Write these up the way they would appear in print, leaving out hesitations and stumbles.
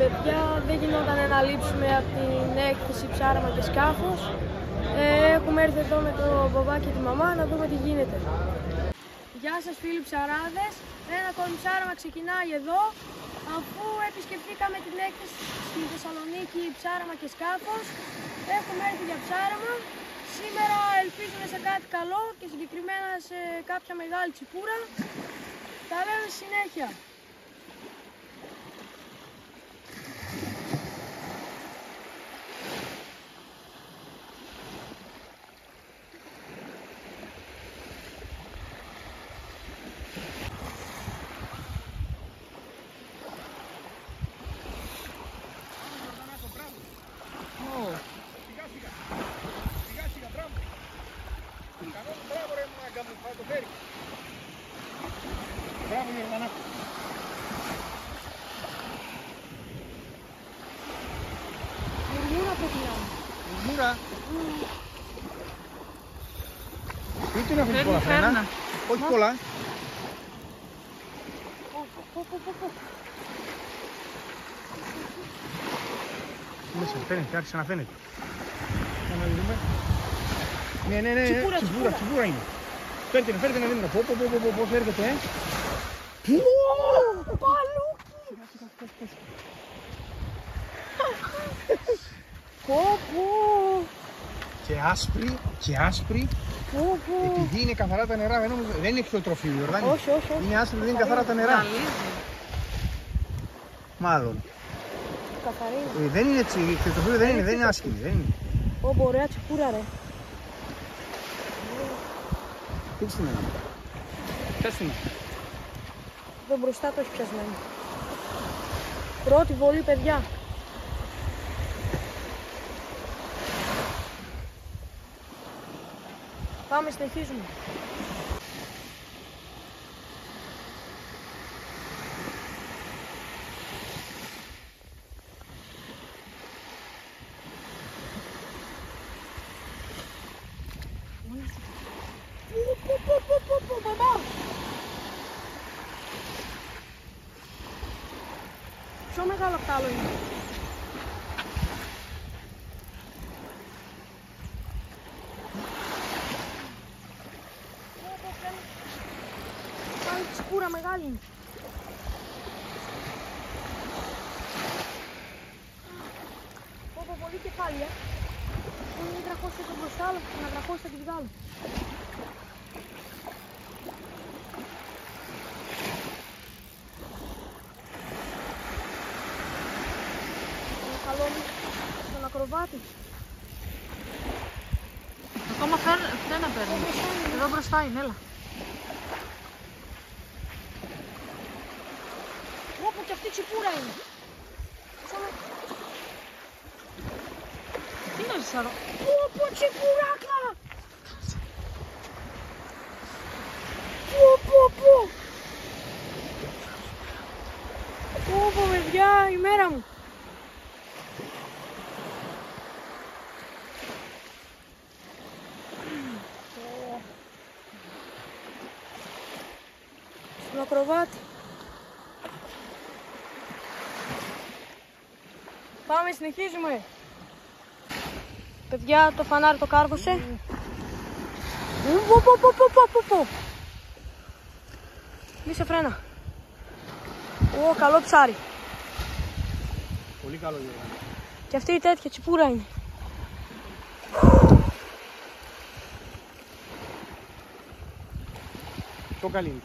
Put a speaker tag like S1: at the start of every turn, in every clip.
S1: Παιδιά, δεν γινόταν να λείψουμε από την έκθεση ψάραμα και σκάφος. Έχουμε έρθει εδώ με το μπαμπά και τη μαμά να δούμε τι γίνεται. Γεια σας φίλοι ψαράδες, ένα ακόμη ψάραμα ξεκινάει εδώ. Αφού επισκεφτήκαμε την έκθεση στη Θεσσαλονίκη ψάραμα και σκάφος, έχουμε έρθει για ψάραμα. Σήμερα ελπίζουμε σε κάτι καλό και συγκεκριμένα σε κάποια μεγάλη τσιπούρα. Τα λέμε συνέχεια.
S2: Μπράβο Γερμανάκο.
S1: Μουρμούρα παιδιά.
S2: Μουρμούρα. Τι είναι αυτή πολλά φρένα. Όχι πολλά. Μέσα φαίνεται, άρχισε να φαίνεται. Να δούμε. Ναι, τσιπούρα είναι. Φέρτε να δούμε. Πώς έρχεται,
S1: Παλούκι!
S2: Και άσπρη. Επειδή είναι καθαρά τα νερά, δεν είναι χιοτροφείο, Ιορδάνη.
S1: Όχι.
S2: Είναι άσπρη, δεν είναι καθαρά τα νερά. Μάλλον.
S1: Καθαρή.
S2: Δεν είναι έτσι, η χιοτροφείο δεν είναι άσχημη.
S1: Ω, ωραία τσιπούρα ρε.
S2: Πήξτε με. Πιάστε με.
S1: Εδώ μπροστά το έχει πιασμένο. Πρώτη βολή παιδιά. Πάμε, συνεχίζουμε. Μπαμπά! Πιο μεγάλο απ' τ' άλλο είναι. Πάλι τσιπούρα μεγάλη είναι. Πολύ κεφάλι, Είναι τραχώσει το μπροστά, αλλά να τραχώσει θα τη βγάλω. Καλό μου στον ακροβάτη.
S3: Ακόμα φρένα παίρνει. Εδώ μπροστά είναι, έλα.
S1: Όπου και αυτή τσιπούρα είναι.
S3: Τι είναι Σάρο.
S1: Όπου τσιπουράκα. Όπου παιδιά, η μέρα μου. Στον ακροβάτη. Πάμε, συνεχίζουμε. Παιδιά, το φανάρι το κάρβωσε. Μη φρένα. Καλό ψάρι.
S2: Πολύ καλό Γιώργο.
S1: Και αυτή η τέτοια τσιπούρα είναι.
S2: Πιο καλή είναι.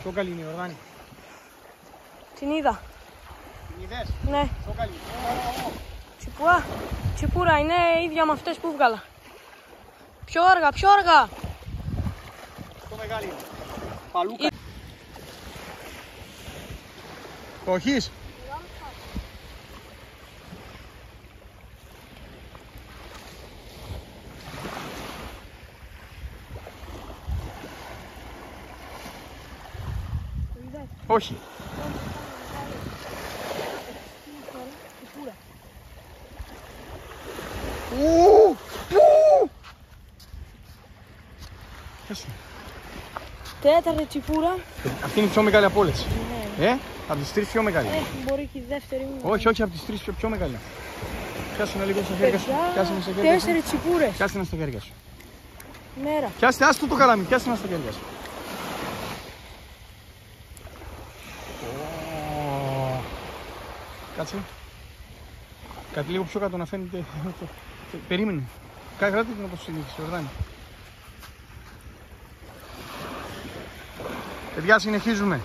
S2: Πιο καλή είναι η Ιορδάνη.
S1: Την είδα.
S2: Την είδες?
S1: Ναι.
S2: Πιο καλή.
S1: Τσιπούρα είναι ίδια με αυτές που βγάλα. Πιο αργά.
S2: Πιο μεγάλη είναι. Παλούκα. Το έχεις? Όχι.
S1: Τέταρτη τσιπούρα.
S2: Αυτή είναι η πιο μεγάλη από όλες.
S1: Ναι.
S2: Από τις 3 πιο μεγάλη.
S1: Μπορεί και η δεύτερη μου.
S2: Όχι, όχι, από τις 3 πιο μεγάλη. Πιάσε ένα λίγο στα χέρια σου. Πιάσε ένα στα χέρια σου.
S1: 4 τσιπούρες.
S2: Πιάσε ένα στα χέρια σου.
S1: Μέρα.
S2: Πιάστε, άστο το καλάμι, πιάστε ένα στα χέρια σου. Κάτσε. Κάτι λίγο πιο κάτω να φαίνεται. Περίμενε. Κράτη την όπως συνήθισε, Ιορδάνη. Παιδιά, συνεχίζουμε.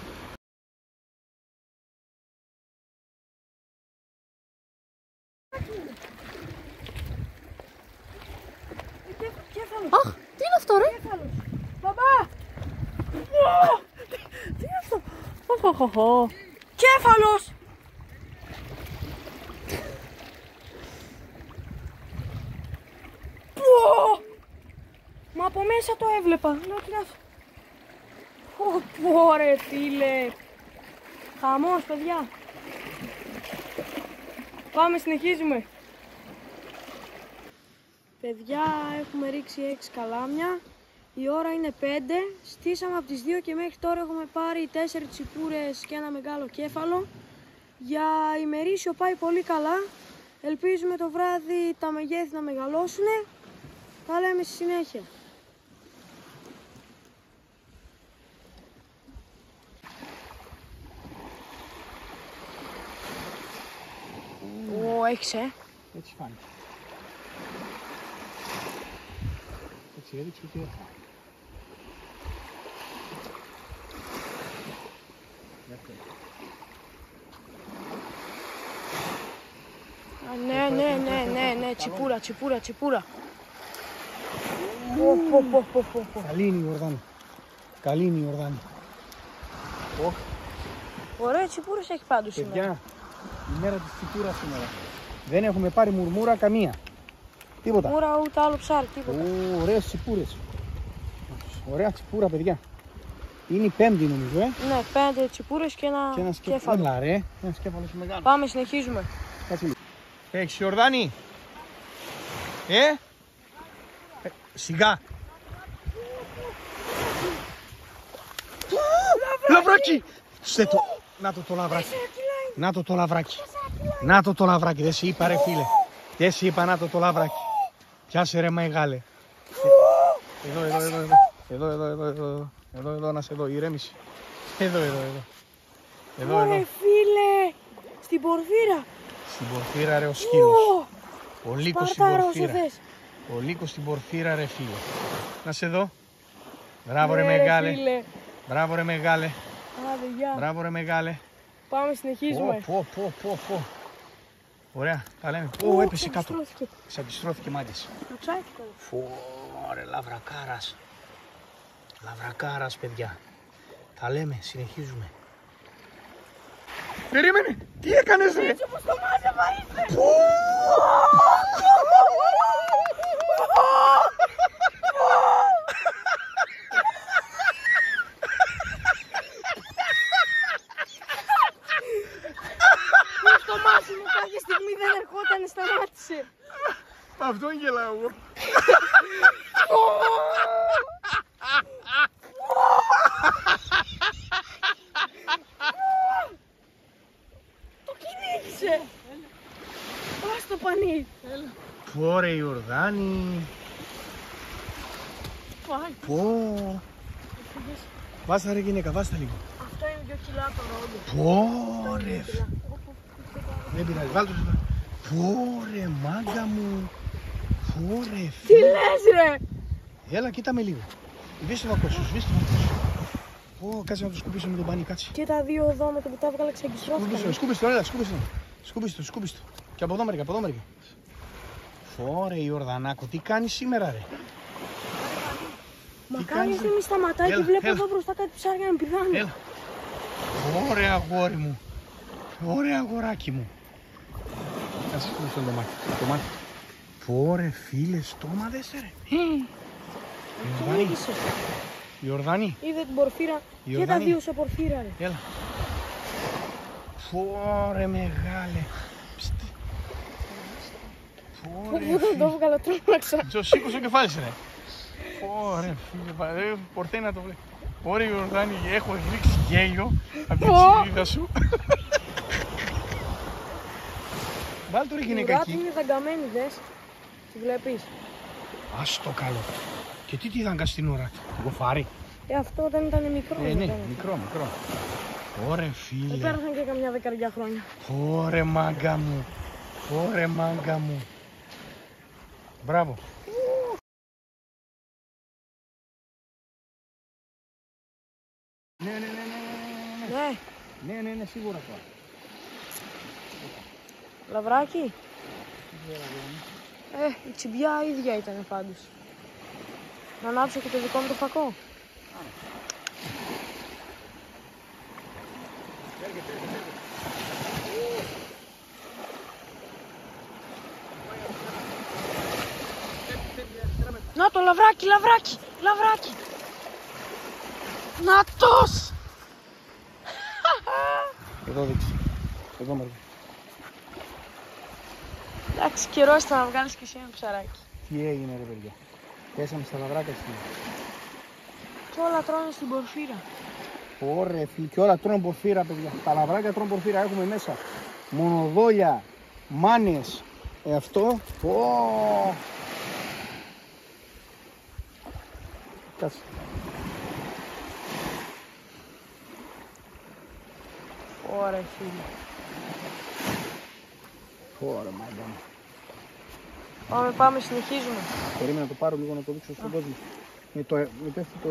S3: Αχ, τι είναι αυτό ρε?
S1: Μπαμπά! Τι είναι αυτό? Κέφαλος! Μα από μέσα το έβλεπα. Λέω τι είναι αυτό. Πω ρε φίλε. Χαμός παιδιά. Πάμε, συνεχίζουμε. Παιδιά, έχουμε ρίξει 6 καλάμια. Η ώρα είναι 5. Στήσαμε από τις 2 και μέχρι τώρα έχουμε πάρει 4 τσιπούρες και ένα μεγάλο κέφαλο. Για ημερήσιο πάει πολύ καλά. Ελπίζουμε το βράδυ τα μεγέθη να μεγαλώσουν. Τα λέμε στη συνέχεια. Έχεις
S2: Έτσι φάνηκε. Έτσι έδειξε ότι έφυγε.
S1: Ναι, τσιπούρα.
S2: Καλή είναι η Ιορδάνη. Καλή είναι η Ιορδάνη.
S1: Ωραία τσιπούρες έχει πάντως σήμερα.
S2: Παιδιά, η μέρα της τσιπούρας σήμερα. Δεν έχουμε πάρει μουρμούρα καμία. Τίποτα.
S1: Μουρμούρα ούτε άλλο ψάρι, τίποτα.
S2: Ωραίες τσιπούρες. Ωραία τσιπούρα, παιδιά. Είναι η 5η νομίζω,
S1: Ναι, 5 τσιπούρες και ένα κέφαλο.
S2: Έλα ρε, ένας κέφαλος μεγάλος.
S1: Πάμε, συνεχίζουμε.
S2: Κάτσε λίγο. Έχεις Ιορδάνη. Σιγά. Λαβράκι. Να το λαβράκι. Να το λαβράκι. Να το λαβράκι. Δεν σε είπα ρε φίλε. Δεν σε είπα να το λαβράκι. Πιάσε ρε μεγάλε. Εδώ να σε δω. Ηρέμηση. Εδώ.
S1: Ωραία φίλε. Στην πορφύρα.
S2: Στην πορφύρα ρε ο σκύλος. Ο Λύκος στην πορφύρα. Ο Λύκος στην πορφύρα ρε φίλε. Να σε δω. Μπράβο ρε μεγάλε. Μπράβο ρε μεγάλε. Μπράβο ρε μεγάλε.
S1: Πάμε, συνεχίζουμε.
S2: Πω. Ωραία, τα λέμε. Έπεσε κάτω. Ξαπιστρώθηκε μάγκες. Ρε λαβρακάρας. Λαβρακάρας παιδιά. Τα λέμε, συνεχίζουμε. Περίμενε, τι έκανες ρε.
S1: Έτσι όπως το μάζευα είσαι. Στο μάσι μου κάποια στιγμή δεν ερχόταν, σταμάτησε.
S2: Αυτόν γελάω εγώ.
S1: Το κυνήγησε. Πας το πανί.
S2: Πω ρε Ιορδάνη. Πω. Βάστα ρε γυναίκα, βάστα λίγο.
S1: Αυτό είναι 2 κιλά το ρόλο.
S2: Πω ρε. Δεν πειράζει, βάλ' το σωστά. Πω ρε μάγκα μου. Πω ρε
S1: Τι
S2: φίλε.
S1: λες ρε.
S2: Έλα κοίτα με λίγο. Σβήστε το βακό σου, σβήστε το βακό σου. Πω, κάτσε να το σκουπίσω με τον πανί, κάτσε.
S1: Και τα δύο εδώ με το που τα έβγαλα ξαγκιστρώθηκαν.
S2: Σκούπιστο, έλα, σκούπιστο. Και από εδώ μερικά, Πω ρε Ιορδανάκο, τι κάνεις σήμερα ρε.
S1: Μα κάνεις δεν μη σταματάει και βλέπω εδώ μπροστά κάτι ψάρια να με πηδάνε.
S2: Έλα. Ωραία αγόρι μου. Ωραία αγοράκι μου. Κάτσε στο το μάτι. Πω ρε φίλε, στόμα δέστε ρε. Ιορδάνη.
S1: Είδε την πορφύρα και τα δύο σε πορφύρα ρε.
S2: Έλα. Πω ρε μεγάλε.
S1: Όταν το έβγαλα τρόμαξα.
S2: Σήκωσε το κεφάλι σου ρε. Πω ρε φίλε, πορτέ να το βλέπει. Ωραία Ιορδάνη, έχω ρίξει γέλιο από την ξυλίδα σου. Βάλ' το ρε γυναίκα εκεί.
S1: Η ουράτη είναι δαγκαμένη, δες. Τη βλέπεις.
S2: Ας το καλό. Και τι δάγκα στην ουράτη. Γοφάρι.
S1: Αυτό δεν ήταν μικρό.
S2: Ναι, μικρό. Ωρε φίλε.
S1: Δεν πέρασαν και καμιά 10 χρόνια.
S2: Ωρε μάγκα μου. Ωρε μάγκα μου. Μπράβο. Ναι, σίγουρα τώρα.
S1: Λαβράκι. Η τσιμπιά ίδια ήταν πάντως. Να ανάψω και το δικό μου το φακό. Να το λαβράκι. Νατός.
S2: Εδώ δείξει. Εδώ μερικά.
S1: Εντάξει, καιρός ήταν να βγάλεις και εσύ ένα ψαράκι.
S2: Τι έγινε ρε παιδιά. Πέσαμε στα λαβράκια σήμερα.
S1: Και όλα τρώνε στην πορφύρα.
S2: Ωρε φίλοι, και όλα τρώνε πορφύρα παιδιά. Τα λαβράκια τρώνε πορφύρα, έχουμε μέσα μονοδόλια, μάνες, αυτό. Κάτσε.
S1: Ωραία φίλοι.
S2: Ωραία μάγκα μου.
S1: Πάμε, συνεχίζουμε.
S2: Περίμενα να το πάρω λίγο να το δείξω στον κόσμο. Με πέφτει το...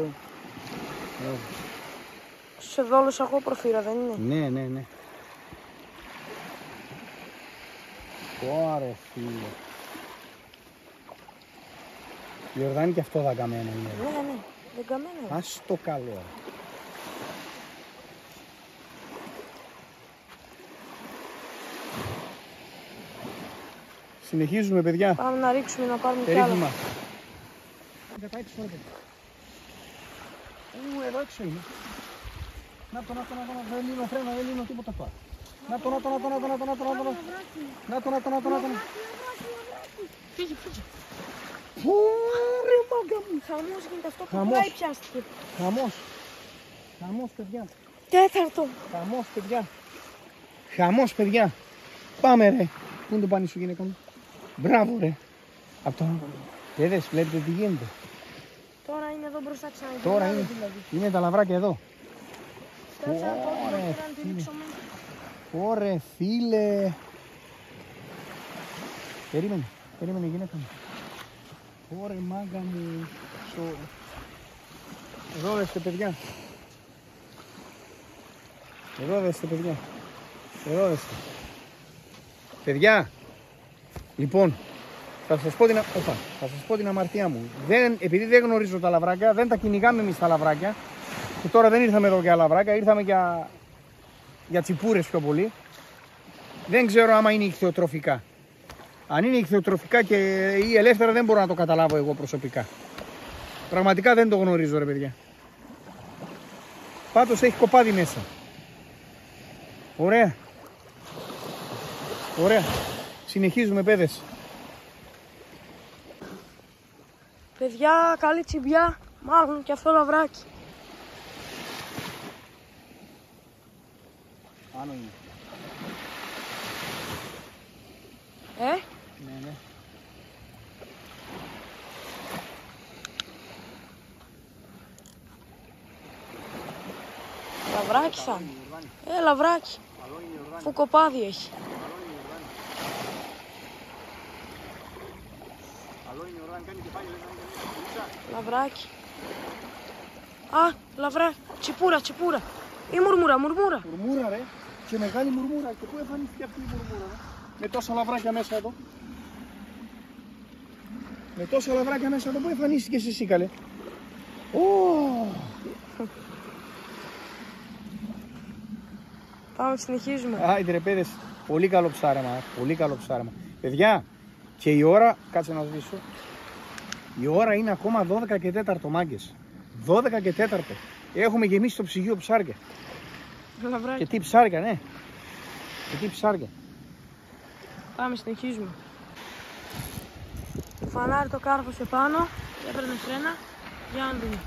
S1: Σε δόλωσα εγώ προφύρα, δεν είναι?
S2: Ναι. Ωραία φίλε. Η Ιορδάνη και αυτό δαγκαμένο είναι.
S1: Ναι, δαγκαμένο.
S2: Ας το καλό. Συνεχίζουμε παιδιά.
S1: Πάμε να ρίξουμε να πάρουμε κι άλλα.
S2: Εδώ έξω είναι. Να το, δεν λύνω φρένα, δεν λύνω τίποτα τώρα. Να το.
S1: Φύγε.
S2: Ρε μάγκα μου.
S1: Χαμός γίνεται αυτό που πλάι πιάστηκε.
S2: Χαμός παιδιά.
S1: Τέταρτο.
S2: Χαμός παιδιά. Πάμε ρε. Πού είναι το πάνι σου γυναίκα μου. Μπράβο ρε. Δες, βλέπετε τι γίνεται.
S1: Τώρα είναι εδώ μπροστά ξανά.
S2: Τώρα είναι τα λαβράκια εδώ. Ωρε φίλε. Περίμενε γυναίκα μου. Ωρε μάγκα μου. Εδώ δέστε παιδιά. Παιδιά, λοιπόν, θα σας πω την αμαρτία μου. Επειδή δεν γνωρίζω τα λαβράκια, δεν τα κυνηγάμε εμείς τα λαβράκια. Και τώρα δεν ήρθαμε εδώ για λαβράκια, ήρθαμε για τσιπούρες πιο πολύ. Δεν ξέρω άμα είναι ιχθυοτροφικά. Αν είναι ιχθυοτροφικά ή ελεύθερα δεν μπορώ να το καταλάβω εγώ προσωπικά. Πραγματικά δεν το γνωρίζω ρε παιδιά. Πάντως έχει κοπάδι μέσα. Ωραία. Συνεχίζουμε παιδες.
S1: Παιδιά, καλή τσιμπιά. Μάλλον και αυτό λαβράκι.
S2: Πάνω είναι. Ναι.
S1: Λαβράκι θα είναι. Λαβράκι. Αφού κοπάδι έχει. Λαβράκι. Λαβράκι. Τσιπούρα. Ή μουρμούρα.
S2: Μουρμούρα ρε. Και μεγάλη μουρμούρα. Και πού εμφανίστηκε αυτή η μουρμούρα ρε. Με τόσα λαβράκια μέσα εδώ. Πού εμφανίστηκες εσύ καλέ.
S1: Πάμε, συνεχίζουμε.
S2: Άιντε ρε παιδες, πολύ καλό ψάρεμα. Παιδιά, και η ώρα, κάτσε να σβήσω. Η ώρα είναι ακόμα 12 και 4 μάγκες. 12 και 4. Έχουμε γεμίσει το ψυγείο ψάρια.
S1: Λαβράκι.
S2: Και τι ψάρια, ναι.
S1: Πάμε, συνεχίζουμε. Φανάρι το κάρφωσε πάνω. Έπαιρνε φρένα. Για να δούμε.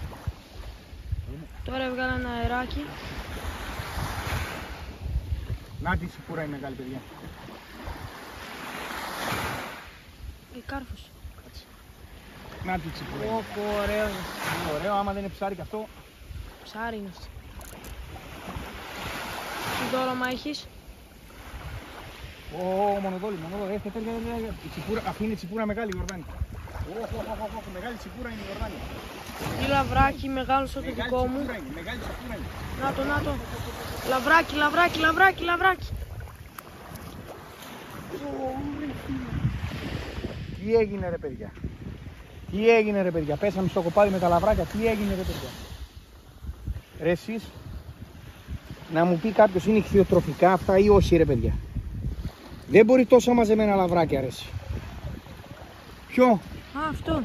S1: Τώρα έβγαλα ένα αεράκι.
S2: Να τη τσιπούρα η μεγάλη, παιδιά.
S1: Κάρφος.
S2: Κάτσε. Να τη τσιπούρα.
S1: Ωπω, ωραίο.
S2: Είναι ωραίο, άμα δεν είναι ψάρι και αυτό.
S1: Ψάρι είναι αυτό. Τι δόλωμα έχεις?
S2: Μονοδόλη. Αυτή είναι η τσιπούρα μεγάλη, Ιορδάνη. Μεγάλη τσιπούρα είναι η Ιορδάνη.
S1: Τι λαβράκι μεγάλο σαν το δικό μου.
S2: Μεγάλη τσιπούρα είναι.
S1: Να το. Λαβράκι.
S2: Τι έγινε ρε παιδιά. Πέσαμε στο κοπάδι με τα λαβράκια. Τι έγινε ρε παιδιά. Ρε εσείς, να μου πει κάποιος είναι ιχθυοτροφικά αυτά ή όχι ρε παιδιά. Δεν μπορεί τόσα μαζεμένα λαβράκια ρε εσύ. Ποιο?
S1: Αυτό.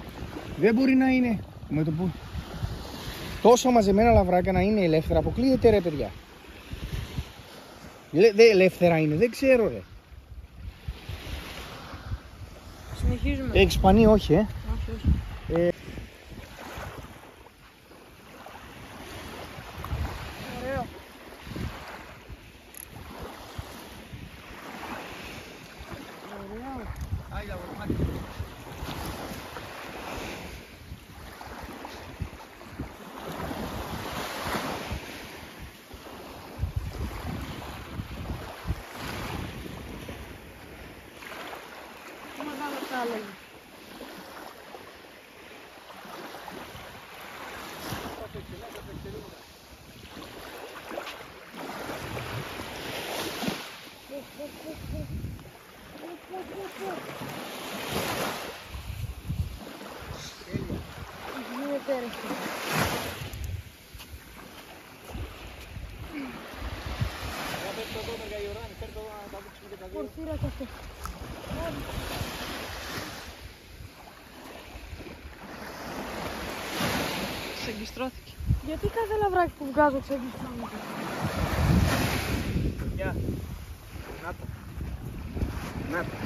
S2: Δεν μπορεί να είναι. Με το που... Τόσα μαζεμένα λαβράκια να είναι ελεύθερα. Αποκλείεται ρε παιδιά. Ελεύθερα είναι. Δεν ξέρω ρε.
S1: Συνεχίζουμε.
S2: Έχεις πανί, όχι
S1: Όχι. Ωραίο. Τι μεγάλο θα έλεγε. Γίνεται ρε. Πορφύρα κι αυτό.
S3: Ξεγκιστρώθηκε.
S1: Γιατί κάθε λαβράκι που βγάζω ξεγκιστρώνεται?
S2: Μια. Να τα.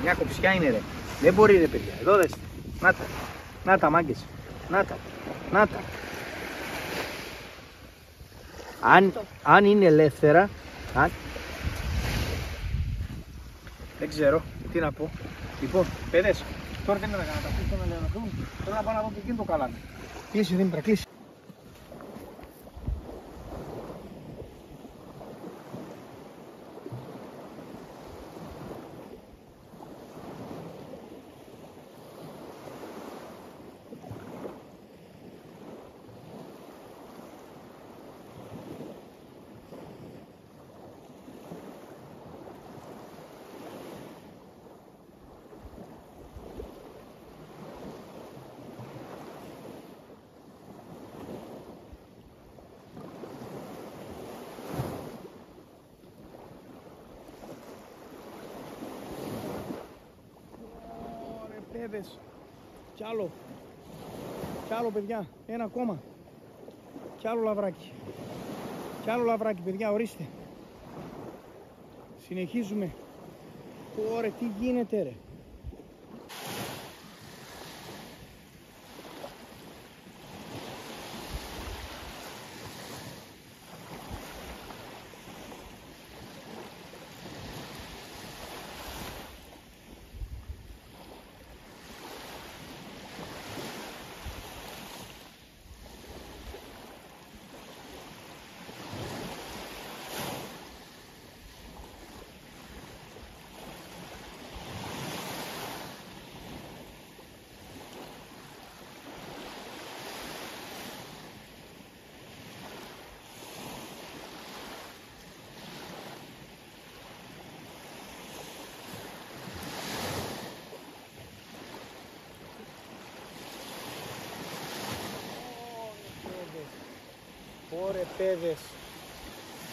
S2: Μια κοψιά είναι ρε. Δεν μπορεί ρε παιδιά. Εδώ δέστε. Να τα μάγκες. Να τα. Αν είναι ελεύθερα. Δεν ξέρω τι να πω. Λοιπόν, παιδες, τώρα δεν είναι να κάνω τα αφήσω να λέω. Θέλω να πάω να δω και εκείνο το καλάμι. Κλείσει Δήμητρα, κλείσει. Παιδες, κι άλλο παιδιά, ένα ακόμα, κι άλλο λαβράκι παιδιά, ορίστε, συνεχίζουμε. Ωραία, τι γίνεται ρε.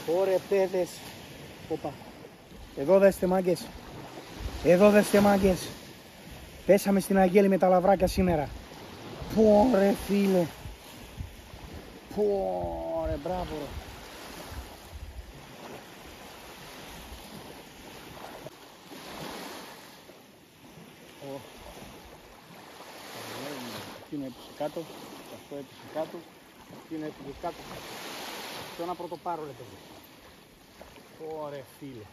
S2: Ωρε παιδες. Οπα. Εδώ δέστε μάγκες. Πέσαμε στην Αγέλη με τα λαβράκια σήμερα. Πόρε φίλε. Πόρε, μπράβο ρε. Αυτό είναι έπισε κάτω. Αυτό έπισε κάτω. Ποιο να πρωτοπάρω ρε παιδί. Ωραία φίλε.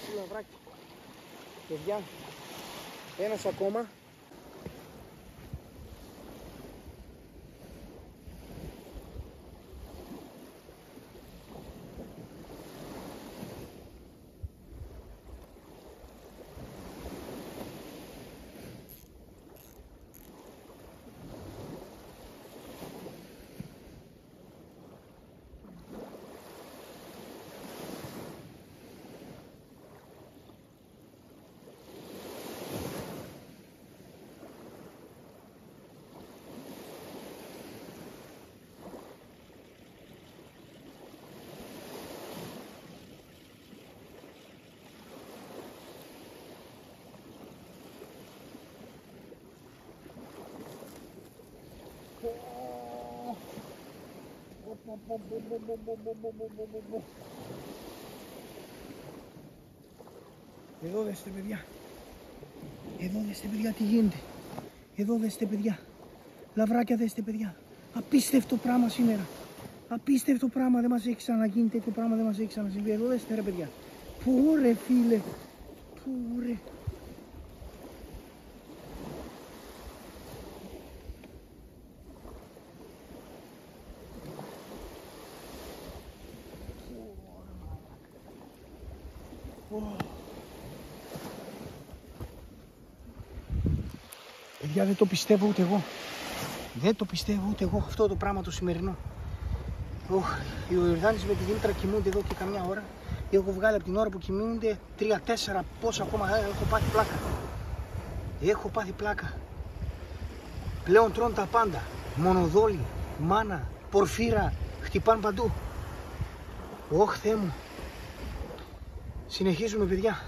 S2: Φουλαβράκι. Παιδιά, ένας ακόμα. Εδώ δέστε παιδιά. Εδώ δέστε παιδιά τι γίνεται. Εδώ δέστε παιδιά. Λαβράκια δέστε παιδιά. Απίστευτο πράγμα σήμερα. Απίστευτο πράγμα. Δεν μας έχει ξαναγίνει τέτοιο πράγμα. Δεν μας έχει ξανασυμβεί. Εδώ δέστε ρε παιδιά. Πού ρε φίλε. Πού ρε. Παιδιά δεν το πιστεύω ούτε εγώ. Δεν το πιστεύω ούτε εγώ αυτό το πράγμα το σημερινό. Ο Ιορδάνης με τη Δήμητρα κοιμούνται εδώ και καμιά ώρα. Έχω βγάλει από την ώρα που κοιμούνται 3-4 πόσα ακόμα. Έχω πάθει πλάκα. Έχω πάθει πλάκα. Πλέον τρώνε τα πάντα. Μονοδόλι, μάνα, πορφύρα, χτυπάνε παντού. Ωχ Θεέ μου. Συνεχίζουμε παιδιά.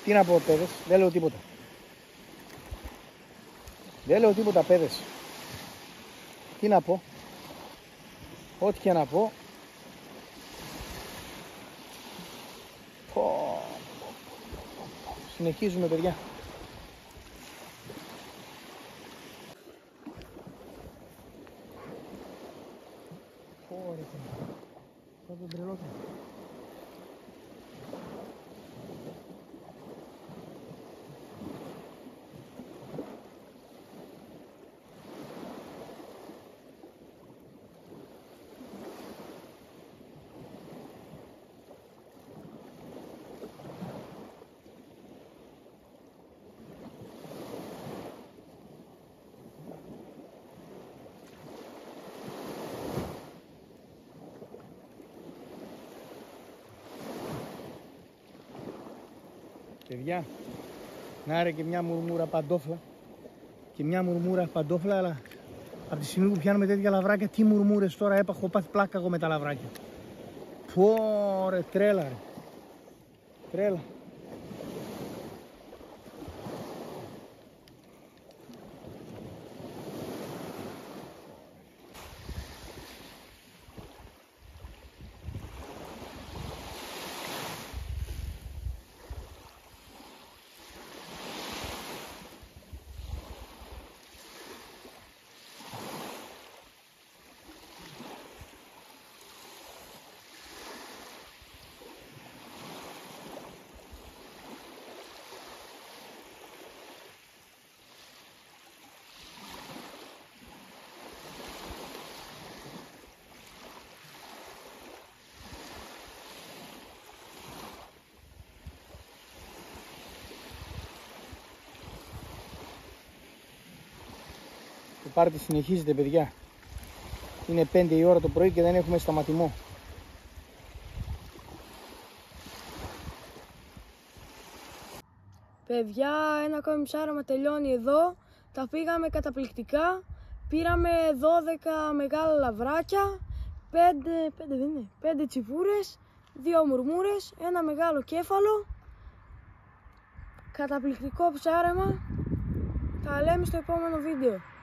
S2: Τι να πω παιδες, δεν λέω τίποτα. Δεν λέω τίποτα παιδες. Τι να πω. Ό,τι και να πω. Συνεχίζουμε παιδιά. Ωραία. Θα τον τρελό. Παιδιά, να ρε και μια μουρμούρα παντόφλα. Και μια μουρμούρα παντόφλα, αλλά από τη στιγμή που πιάνουμε τέτοια λαβράκια, τι μουρμούρες τώρα έπα, έχω πάθει πλάκα εγώ με τα λαβράκια. Πω ρε, τρέλα ρε. Τρέλα. Το πάρτι συνεχίζεται, παιδιά. Είναι 5 η ώρα το πρωί και δεν έχουμε σταματημό.
S1: Παιδιά, ένα ακόμη ψάραμα τελειώνει εδώ. Τα πήγαμε καταπληκτικά. Πήραμε 12 μεγάλα λαβράκια, 5 τσιβούρες, 2 μουρμούρες, ένα μεγάλο κέφαλο. Καταπληκτικό ψάρεμα. Τα λέμε στο επόμενο βίντεο.